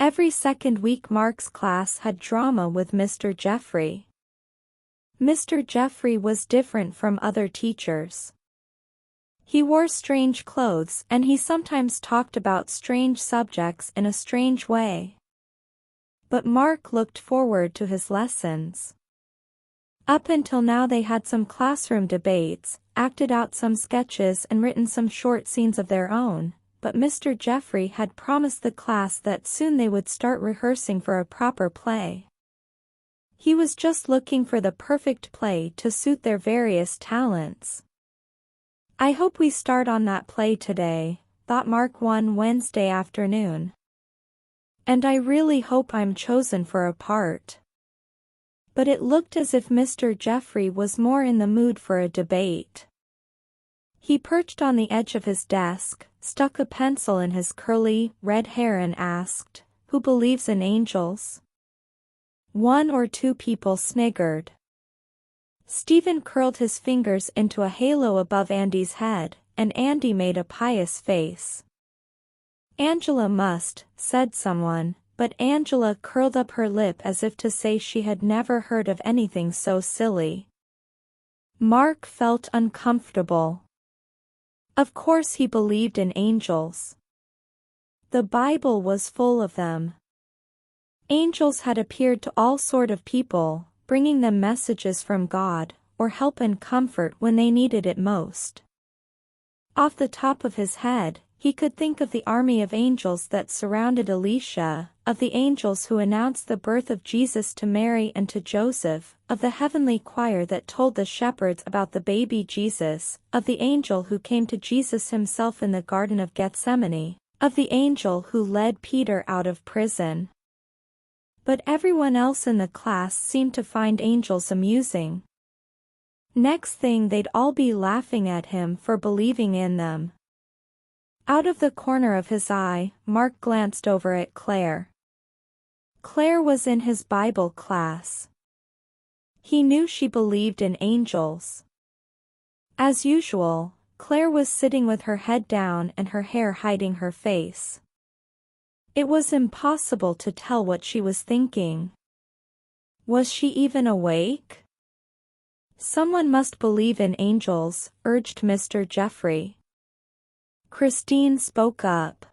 Every second week Mark's class had drama with Mr. Jeffrey. Mr. Jeffrey was different from other teachers. He wore strange clothes and he sometimes talked about strange subjects in a strange way. But Mark looked forward to his lessons. Up until now they had some classroom debates, acted out some sketches and written some short scenes of their own, but Mr. Jeffrey had promised the class that soon they would start rehearsing for a proper play. He was just looking for the perfect play to suit their various talents. "I hope we start on that play today," thought Mark one Wednesday afternoon. "And I really hope I'm chosen for a part." But it looked as if Mr. Jeffrey was more in the mood for a debate. He perched on the edge of his desk, stuck a pencil in his curly, red hair and asked, "Who believes in angels?" One or two people sniggered. Stephen curled his fingers into a halo above Andy's head, and Andy made a pious face. "Angela must," said someone, but Angela curled up her lip as if to say she had never heard of anything so silly. Mark felt uncomfortable. Of course he believed in angels. The Bible was full of them. Angels had appeared to all sort of people, bringing them messages from God, or help and comfort when they needed it most. Off the top of his head, he could think of the army of angels that surrounded Elisha, of the angels who announced the birth of Jesus to Mary and to Joseph, of the heavenly choir that told the shepherds about the baby Jesus, of the angel who came to Jesus himself in the Garden of Gethsemane, of the angel who led Peter out of prison. But everyone else in the class seemed to find angels amusing. Next thing they'd all be laughing at him for believing in them. Out of the corner of his eye, Mark glanced over at Claire. Claire was in his Bible class. He knew she believed in angels. As usual, Claire was sitting with her head down and her hair hiding her face. It was impossible to tell what she was thinking. Was she even awake? "Someone must believe in angels," urged Mr. Jeffrey. Christine spoke up.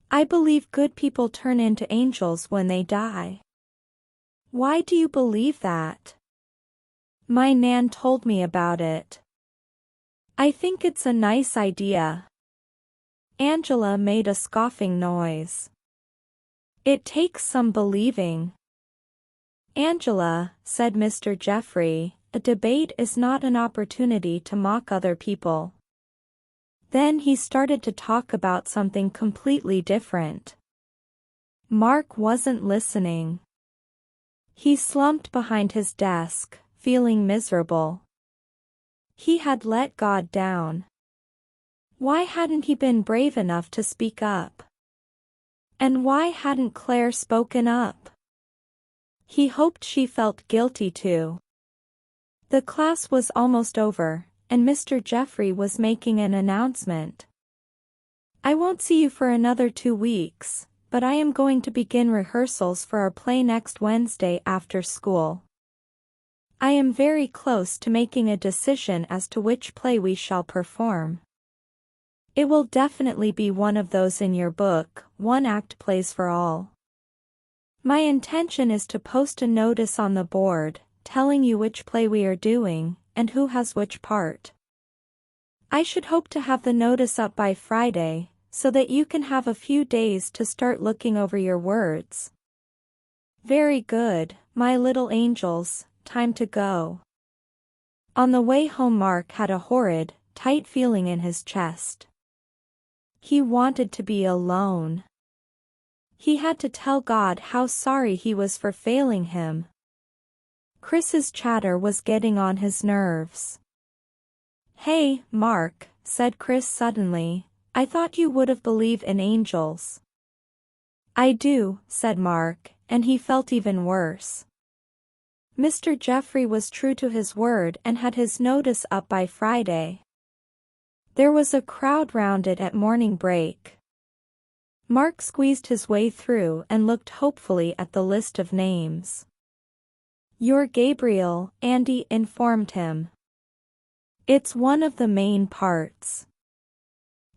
"I believe good people turn into angels when they die." "Why do you believe that?" "My nan told me about it." "I think it's a nice idea." Angela made a scoffing noise. "It takes some believing." "Angela," said Mr. Jeffrey, "a debate is not an opportunity to mock other people." Then he started to talk about something completely different. Mark wasn't listening. He slumped behind his desk, feeling miserable. He had let God down. Why hadn't he been brave enough to speak up? And why hadn't Claire spoken up? He hoped she felt guilty too. The class was almost over, and Mr. Jeffrey was making an announcement. "I won't see you for another 2 weeks, but I am going to begin rehearsals for our play next Wednesday after school. I am very close to making a decision as to which play we shall perform. It will definitely be one of those in your book, one-act plays for all. My intention is to post a notice on the board, telling you which play we are doing, and who has which part. I should hope to have the notice up by Friday, so that you can have a few days to start looking over your words." "Very good, my little angels, time to go." On the way home Mark had a horrid, tight feeling in his chest. He wanted to be alone. He had to tell God how sorry he was for failing him. Chris's chatter was getting on his nerves. "Hey, Mark," said Chris suddenly, "I thought you would have believed in angels." "I do," said Mark, and he felt even worse. Mr. Jeffrey was true to his word and had his notice up by Friday. There was a crowd round it at morning break. Mark squeezed his way through and looked hopefully at the list of names. "You're Gabriel," Andy informed him. "It's one of the main parts."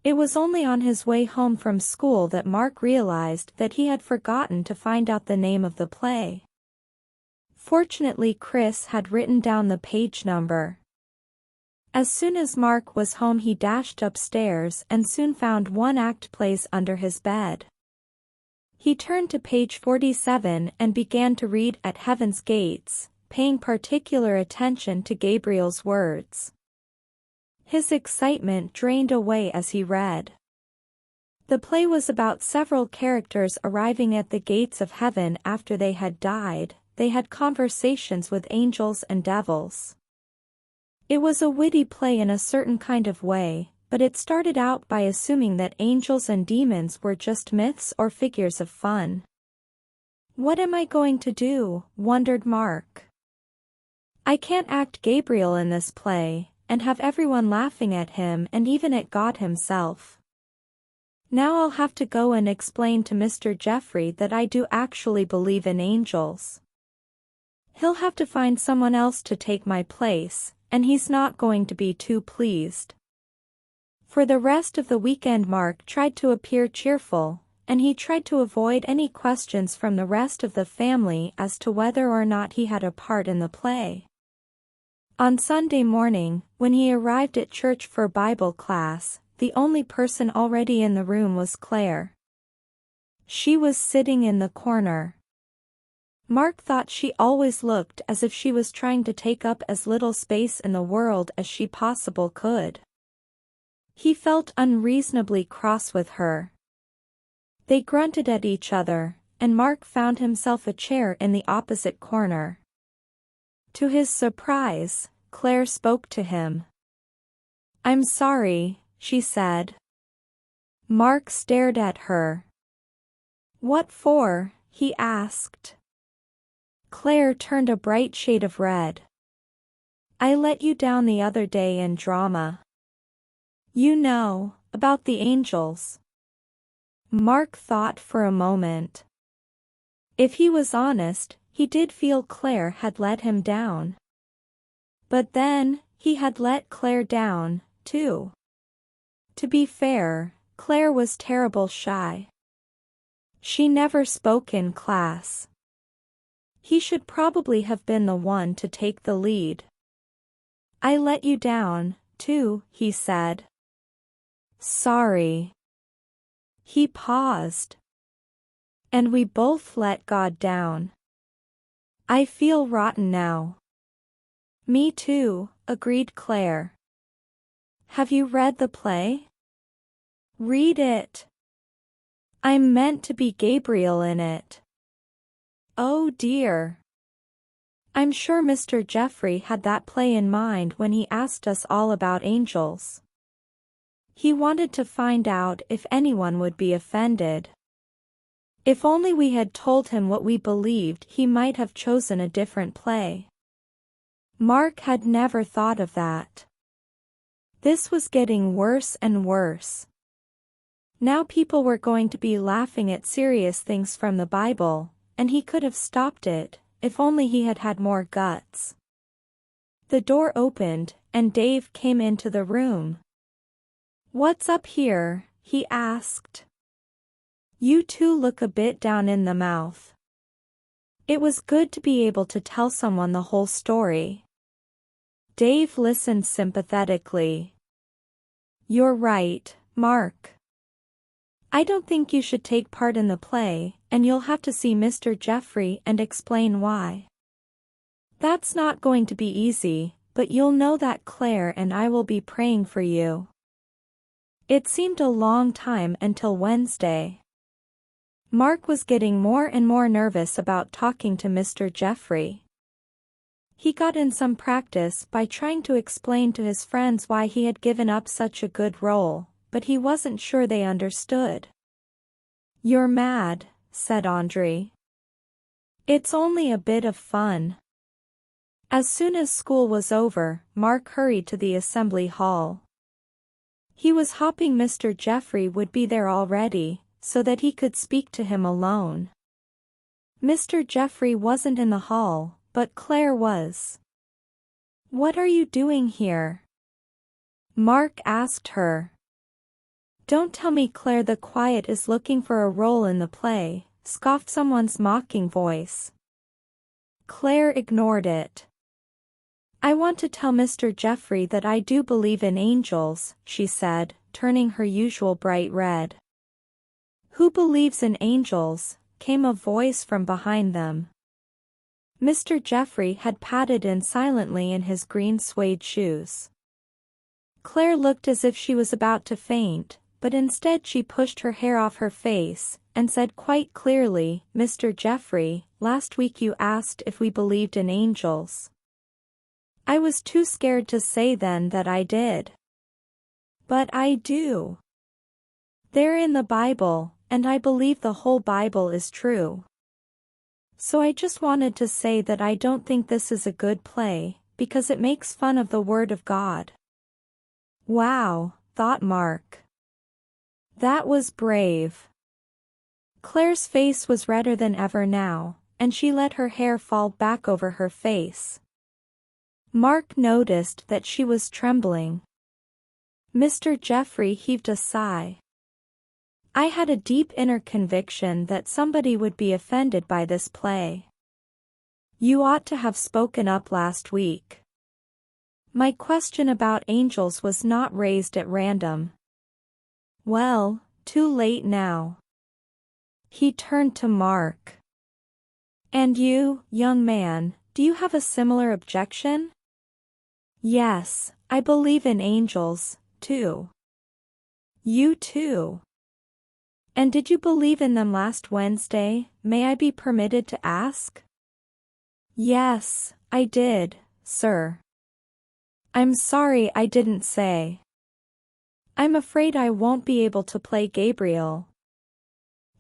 It was only on his way home from school that Mark realized that he had forgotten to find out the name of the play. Fortunately, Chris had written down the page number. As soon as Mark was home, he dashed upstairs and soon found one-act plays under his bed. He turned to page 47 and began to read "At Heaven's Gates," paying particular attention to Gabriel's words. His excitement drained away as he read. The play was about several characters arriving at the gates of heaven after they had died. They had conversations with angels and devils. It was a witty play in a certain kind of way, but it started out by assuming that angels and demons were just myths or figures of fun. "What am I going to do?" wondered Mark. "I can't act Gabriel in this play, and have everyone laughing at him and even at God himself. Now I'll have to go and explain to Mr. Jeffrey that I do actually believe in angels. He'll have to find someone else to take my place, and he's not going to be too pleased." For the rest of the weekend, Mark tried to appear cheerful, and he tried to avoid any questions from the rest of the family as to whether or not he had a part in the play. On Sunday morning, when he arrived at church for Bible class, the only person already in the room was Claire. She was sitting in the corner. Mark thought she always looked as if she was trying to take up as little space in the world as she possibly could. He felt unreasonably cross with her. They grunted at each other, and Mark found himself a chair in the opposite corner. To his surprise, Claire spoke to him. "I'm sorry," she said. Mark stared at her. "What for?" he asked. Claire turned a bright shade of red. "I let you down the other day in drama. You know, about the angels." Mark thought for a moment. If he was honest, he did feel Claire had let him down. But then, he had let Claire down, too. To be fair, Claire was terrible shy. She never spoke in class. He should probably have been the one to take the lead. "I let you down, too," he said. "Sorry." He paused. "And we both let God down. I feel rotten now." "Me too," agreed Claire. "Have you read the play?" "Read it." "I'm meant to be Gabriel in it." "Oh dear." "I'm sure Mr. Jeffrey had that play in mind when he asked us all about angels. He wanted to find out if anyone would be offended. If only we had told him what we believed, he might have chosen a different play." Mark had never thought of that. This was getting worse and worse. Now people were going to be laughing at serious things from the Bible, and he could have stopped it, if only he had had more guts. The door opened, and Dave came into the room. "What's up here?" he asked. "You two look a bit down in the mouth." It was good to be able to tell someone the whole story. Dave listened sympathetically. "You're right, Mark. I don't think you should take part in the play, and you'll have to see Mr. Jeffrey and explain why. That's not going to be easy, but you'll know that Claire and I will be praying for you." It seemed a long time until Wednesday. Mark was getting more and more nervous about talking to Mr. Jeffrey. He got in some practice by trying to explain to his friends why he had given up such a good role, but he wasn't sure they understood. "You're mad," said Andre. "It's only a bit of fun." As soon as school was over, Mark hurried to the assembly hall. He was hoping Mr. Jeffrey would be there already, so that he could speak to him alone. Mr. Jeffrey wasn't in the hall, but Claire was. "What are you doing here?" Mark asked her. "Don't tell me Claire the Quiet is looking for a role in the play," scoffed someone's mocking voice. Claire ignored it. "I want to tell Mr. Jeffrey that I do believe in angels," she said, turning her usual bright red. "Who believes in angels?" came a voice from behind them. Mr. Jeffrey had padded in silently in his green suede shoes. Claire looked as if she was about to faint, but instead she pushed her hair off her face, and said quite clearly, "Mr. Jeffrey, last week you asked if we believed in angels. I was too scared to say then that I did. But I do. They're in the Bible, and I believe the whole Bible is true. So I just wanted to say that I don't think this is a good play, because it makes fun of the Word of God." Wow, thought Mark. That was brave. Claire's face was redder than ever now, and she let her hair fall back over her face. Mark noticed that she was trembling. Mr. Jeffrey heaved a sigh. "I had a deep inner conviction that somebody would be offended by this play. You ought to have spoken up last week. My question about angels was not raised at random." "Well, too late now." He turned to Mark. "And you, young man, do you have a similar objection?" "Yes, I believe in angels, too." "You too? And did you believe in them last Wednesday, may I be permitted to ask?" "Yes, I did, sir. I'm sorry I didn't say. I'm afraid I won't be able to play Gabriel."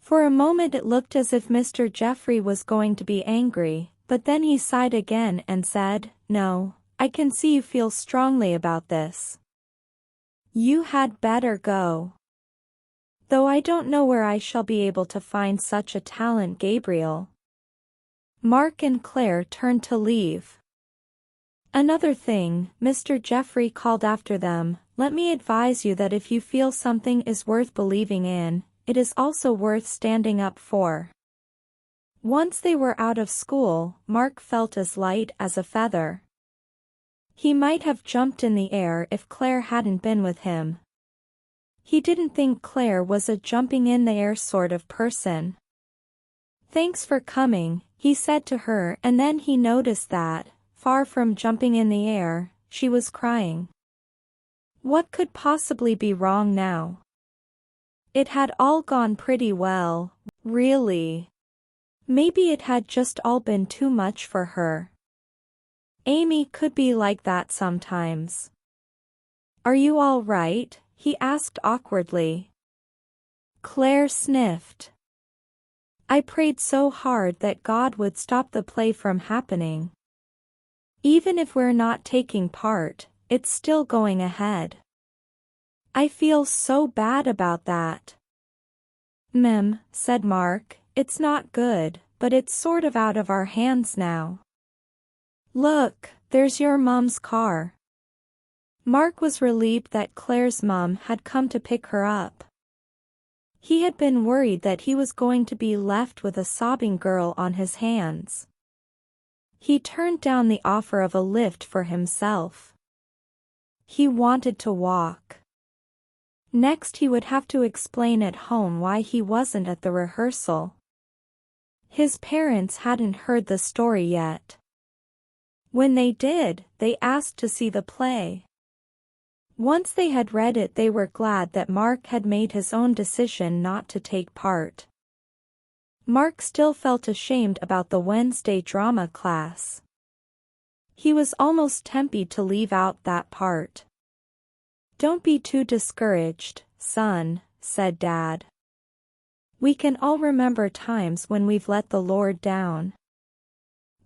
For a moment it looked as if Mr. Jeffrey was going to be angry, but then he sighed again and said, "No, I can see you feel strongly about this. You had better go. Though I don't know where I shall be able to find such a talent, Gabriel." Mark and Claire turned to leave. "Another thing," Mr. Jeffrey called after them, "let me advise you that if you feel something is worth believing in, it is also worth standing up for." Once they were out of school, Mark felt as light as a feather. He might have jumped in the air if Claire hadn't been with him. He didn't think Claire was a jumping in the air sort of person. "Thanks for coming," he said to her, and then he noticed that, far from jumping in the air, she was crying. What could possibly be wrong now? It had all gone pretty well, really. Maybe it had just all been too much for her. Amy could be like that sometimes. "Are you all right?" he asked awkwardly. Claire sniffed. "I prayed so hard that God would stop the play from happening. Even if we're not taking part, it's still going ahead. I feel so bad about that." Said Mark, "it's not good, but it's sort of out of our hands now. Look, there's your mom's car." Mark was relieved that Claire's mom had come to pick her up. He had been worried that he was going to be left with a sobbing girl on his hands. He turned down the offer of a lift for himself. He wanted to walk. Next he would have to explain at home why he wasn't at the rehearsal. His parents hadn't heard the story yet. When they did, they asked to see the play. Once they had read it, they were glad that Mark had made his own decision not to take part. Mark still felt ashamed about the Wednesday drama class. He was almost tempted to leave out that part. "Don't be too discouraged, son," said Dad. "We can all remember times when we've let the Lord down.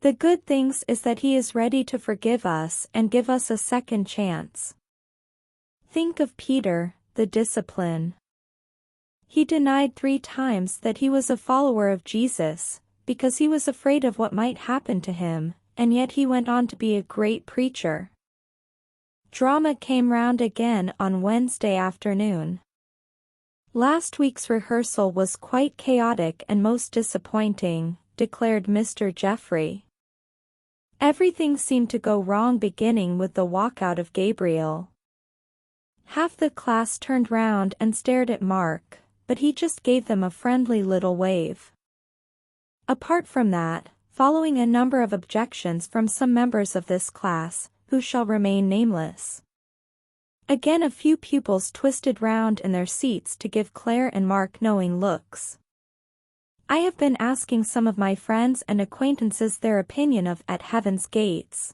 The good thing is that He is ready to forgive us and give us a second chance. Think of Peter, the discipline. He denied 3 times that he was a follower of Jesus, because he was afraid of what might happen to him, and yet he went on to be a great preacher. Drama came round again on Wednesday afternoon. Last week's rehearsal was quite chaotic and most disappointing, declared Mr. Jeffrey. Everything seemed to go wrong, beginning with the walkout of Gabriel. Half the class turned round and stared at Mark, but he just gave them a friendly little wave. Apart from that, following a number of objections from some members of this class, who shall remain nameless. Again a few pupils twisted round in their seats to give Claire and Mark knowing looks. I have been asking some of my friends and acquaintances their opinion of At Heaven's Gates.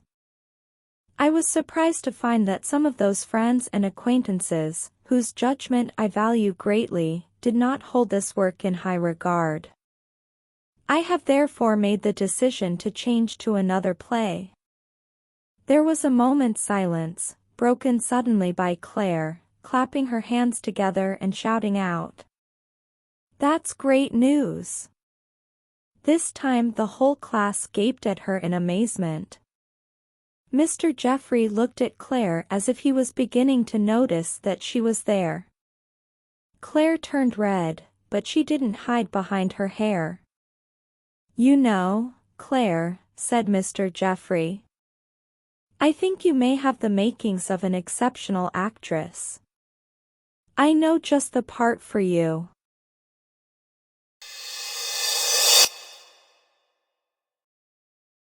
I was surprised to find that some of those friends and acquaintances, whose judgment I value greatly, did not hold this work in high regard. I have therefore made the decision to change to another play. There was a moment's silence, broken suddenly by Claire, clapping her hands together and shouting out, "That's great news!" This time the whole class gaped at her in amazement. Mr. Jeffrey looked at Claire as if he was beginning to notice that she was there. Claire turned red, but she didn't hide behind her hair. "You know, Claire," said Mr. Jeffrey, "I think you may have the makings of an exceptional actress. I know just the part for you."